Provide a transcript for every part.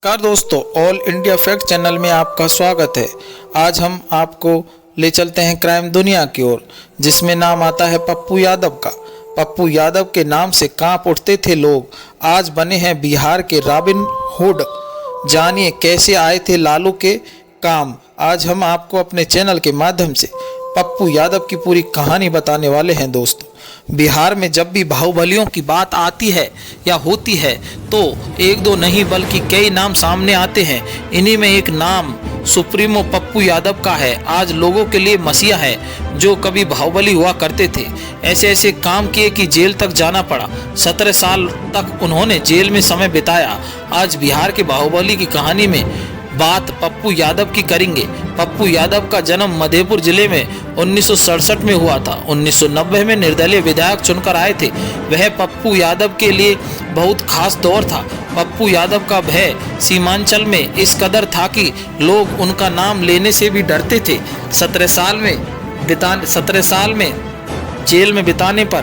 नमस्कार दोस्तों, all India fact channel में आपका स्वागत है। आज हम आपको ले चलते हैं क्राइम दुनिया की ओर, जिसमें नाम आता है पप्पू यादव का। पप्पू यादव के नाम से कांप उठते थे लोग, आज बने हैं बिहार के रॉबिन हुड। जानिए कैसे आए थे लालू के काम। आज हम आपको अपने चैनल के माध्यम से पप्पू यादव की पूरी कहानी बताने वाले हैं। दोस्तों, बिहार में जब भी बाहुबलियों की बात आती है या होती है तो एक दो नहीं बल्कि कई नाम सामने आते हैं। इन्हीं में एक नाम सुप्रीमो पप्पू यादव का है। आज लोगों के लिए मसीहा है जो कभी बाहुबली हुआ करते थे। ऐसे ऐसे काम किए कि जेल तक जाना पड़ा। 17 साल तक उन्होंने जेल में समय बिताया। आज बिहार के बाहुबली की कहानी में बात पप्पू यादव की करेंगे। पप्पू यादव का जन्म मधेपुर जिले में 1967 में हुआ था। 1990 में निर्दलीय विधायक चुनकर आए थे। वह पप्पू यादव के लिए बहुत खास दौर था। पप्पू यादव का भय सीमांचल में इस कदर था कि लोग उनका नाम लेने से भी डरते थे। 17 साल में जेल में बिताने पर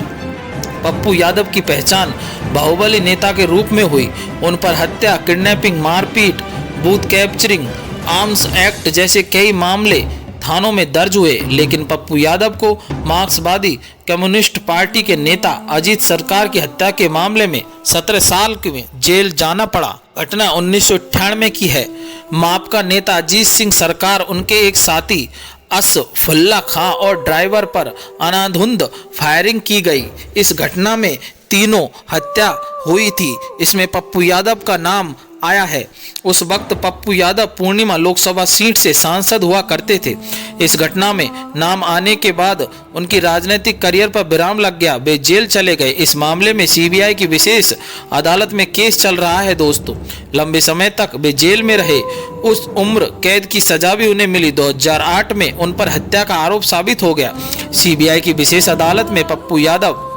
पप्पू यादव की पहचान बाहुबली नेता के रूप में हुई। उन पर हत्या, किडनैपिंग, मारपीट, बूथ कैप्चरिंग, आर्म्स एक्ट जैसे कई मामले थानों में दर्ज हुए। लेकिन पप्पू यादव को मार्क्सवादी कम्युनिस्ट पार्टी के नेता अजीत सरकार की हत्या के मामले में 17 साल में जेल जाना पड़ा। घटना 1998 की है। माप का नेता अजीत सिंह सरकार, उनके एक साथी असफुल्ला खां और ड्राइवर पर अनाधुंध फायरिंग की गई। इस घटना में तीनों हत्या हुई थी। इसमें पप्पू यादव का नाम आया है। उस वक्त पप्पू यादव पूर्णिमा लोकसभा सीट से सांसद हुआ करते थे। इस घटना में नाम आने के बाद उनकी राजनीतिक करियर पर विराम लग गया। वे जेल चले गए। इस मामले में सीबीआई की विशेष अदालत में केस चल रहा है। दोस्तों, लंबे समय तक वे जेल में रहे। उस उम्र कैद की सजा भी उन्हें मिली। 2008 में उन पर हत्या का आरोप साबित हो गया। सीबीआई की विशेष अदालत में पप्पू यादव,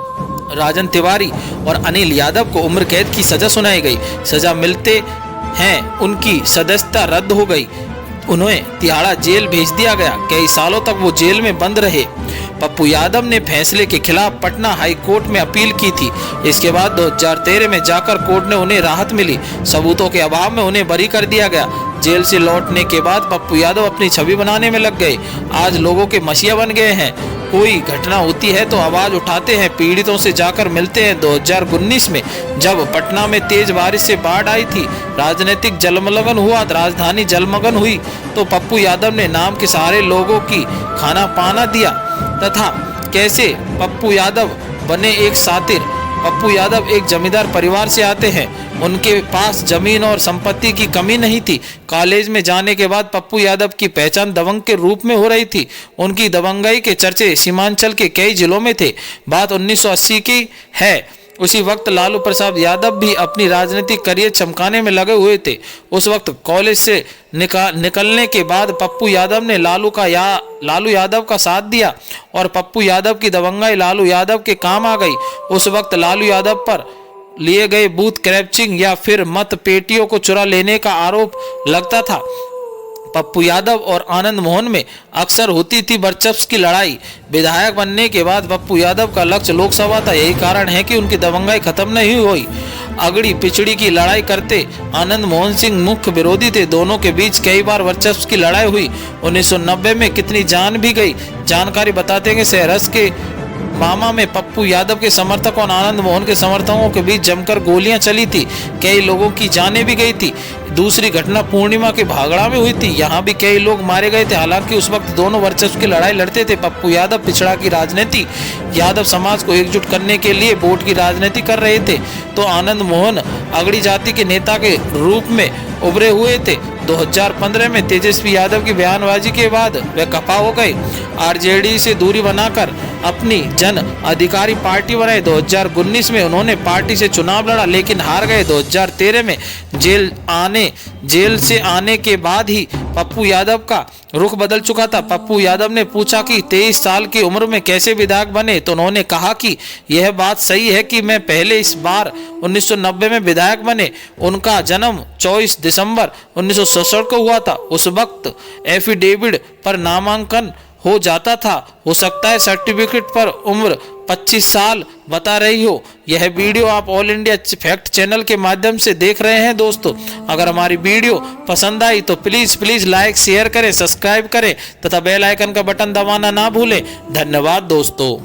राजन तिवारी और अनिल यादव को उम्र कैद की सजा सुनाई गई। सजा मिलते हैं उनकी सदस्यता रद्द हो गई। उन्हें तिहाड़ा जेल भेज दिया गया। कई सालों तक वो जेल में बंद रहे। पप्पू यादव ने फैसले के खिलाफ पटना हाई कोर्ट में अपील की थी। इसके बाद 2013 में जाकर कोर्ट ने उन्हें राहत मिली। सबूतों के अभाव में उन्हें बरी कर दिया गया। जेल से लौटने के बाद पप्पू यादव अपनी छवि बनाने में लग गए। आज लोगों के मसीहा बन गए हैं। कोई घटना होती है तो आवाज उठाते हैं, पीड़ितों से जाकर मिलते हैं। 2019 में जब पटना में तेज बारिश से बाढ़ आई थी, राजनीतिक जलमग्न हुआ, राजधानी जलमग्न हुई, तो पप्पू यादव ने नाम के सहारे लोगों की खाना पाना दिया। तथा कैसे पप्पू यादव बने एक सातिर। पप्पू यादव एक जमींदार परिवार से आते हैं। उनके पास जमीन और संपत्ति की कमी नहीं थी। कॉलेज में जाने के बाद पप्पू यादव की पहचान दबंग के रूप में हो रही थी। उनकी दबंगई के चर्चे सीमांचल के कई जिलों में थे। बात 1980 की है। उसी वक्त लालू प्रसाद यादव भी अपनी राजनीतिक करियर चमकाने में लगे हुए थे। उस वक्त कॉलेज से निकलने के बाद पप्पू यादव ने लालू यादव का साथ दिया और पप्पू यादव की दबंगई लालू यादव के काम आ गई। उस वक्त लालू यादव पर लिए गए बूथ कैप्चरिंग या फिर मत पेटियों को चुरा लेने का आरोप लगता था। पप्पू यादव और आनंद मोहन में अक्सर होती थी वर्चस्व की लड़ाई। विधायक बनने के बाद पप्पू यादव का लक्ष्य लोकसभा था। यही कारण है कि उनकी दबंगाई खत्म नहीं हुई। अगड़ी पिछड़ी की लड़ाई करते आनंद मोहन सिंह मुख्य विरोधी थे। दोनों के बीच कई बार वर्चस्व की लड़ाई हुई। 1990 में कितनी जान भी गई। जानकारी बताते हैं कि सहरस के मामा में पप्पू यादव के समर्थक और आनंद मोहन के समर्थकों के बीच जमकर गोलियां चली थी। कई लोगों की जानें भी गई थी। दूसरी घटना पूर्णिमा के भागड़ा में हुई थी। यहाँ भी कई लोग मारे गए थे। हालांकि उस वक्त दोनों वर्चस्व की लड़ाई लड़ते थे। पप्पू यादव पिछड़ा की राजनीति, यादव समाज को एकजुट करने के लिए वोट की राजनीति कर रहे थे, तो आनंद मोहन अगड़ी जाति के नेता के रूप में उभरे हुए थे। 2015 में तेजस्वी यादव की बयानबाजी के बाद वे खफा हो गए। आरजेडी से दूरी बनाकर अपनी जन अधिकारी पार्टी बनाई। 2019 में उन्होंने पार्टी से चुनाव लड़ा लेकिन हार गए। 2013 में जेल से आने के बाद ही पप्पू यादव का रुख बदल चुका था। पप्पू यादव ने पूछा कि 23 साल की उम्र में कैसे विधायक बने, तो उन्होंने कहा कि यह बात सही है कि मैं पहले इस बार 1990 में विधायक बने। उनका जन्म 24 दिसंबर 1967 को हुआ था। उस वक्त एफिडेविट पर नामांकन हो जाता था। हो सकता है सर्टिफिकेट पर उम्र 25 साल बता रही हो। यह वीडियो आप ऑल इंडिया फैक्ट चैनल के माध्यम से देख रहे हैं दोस्तों। अगर हमारी वीडियो पसंद आई तो प्लीज़ लाइक शेयर करें, सब्सक्राइब करें तथा बेल आइकन का बटन दबाना ना भूलें। धन्यवाद दोस्तों।